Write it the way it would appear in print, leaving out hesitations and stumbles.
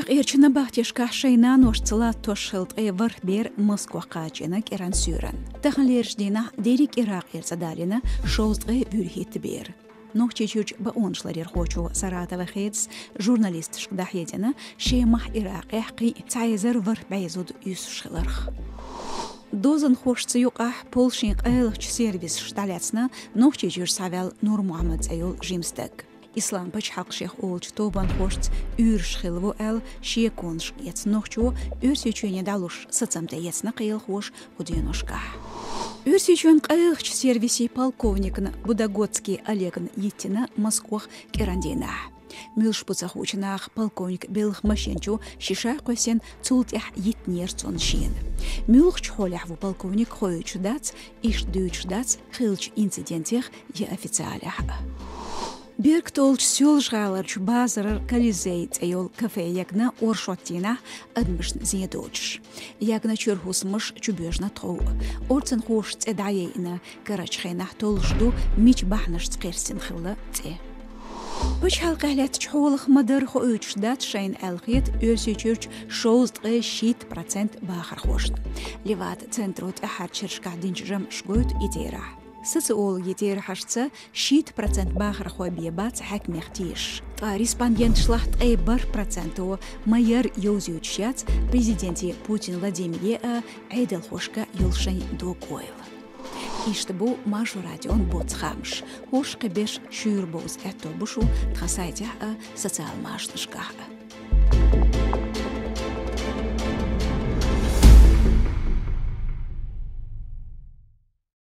Ирак ирчина бахтешка шейна ношцела тошхилт эвар бер Москва качена керан сюрен. Тахалерждина дерик Ирак ирцадалина шоузгы бюрхит бер. Нохчичуч ба оншларир хочу Саратова хедс журналист шкдахедина шеймах Ирак эхқи цайзер вар байзуд юсшиларх. Дозан хошцы юқах полшинг айлыч сервис шталяцна нохчичуч савел Нур Мухаммад Зайол жимстек. Ислам пачхак шех олч тобан хошц юршхилву эл шеконш яц нохчу юрсичуне далуш сацамте яцна қиыл хош худеношка. Юрсичуен қайылч сервиси полковникна Будагодский Олегн Еттина Москвах керандина. Милш пуцахучнах полковник белых машинчу шиша қосен цултях етнер цон шин. Милх чхолях полковник хоючу дац иш дүйч дац хилч инцидентех е официалях. Берг толч сёл жгаларч базарар кализей цейол кафе ягна оршоттина адмышн зедоч. Ягна чурхусмыш чубежна троу. Орцен хош цедаейна карачхенах толжду мич бахнаш цкерсин хилла це. Пуч халқалет чхолых мадар хоуч дат шайн алхит өсөчүрч шоуст 6% бахар хошн. Леват центрот ахарчершка динчжам шгойт идера. Социол етер хашца 6% бахар хобие бац хакмехтиш. А респондент шлахт 1% майер юзючяц президенти Путин Владимир Эйдел хошка юлшай докойл. Иштебу мажорадион боцхамш. Хошка беш шюрбоз этобушу тхасайтя социал машнышка.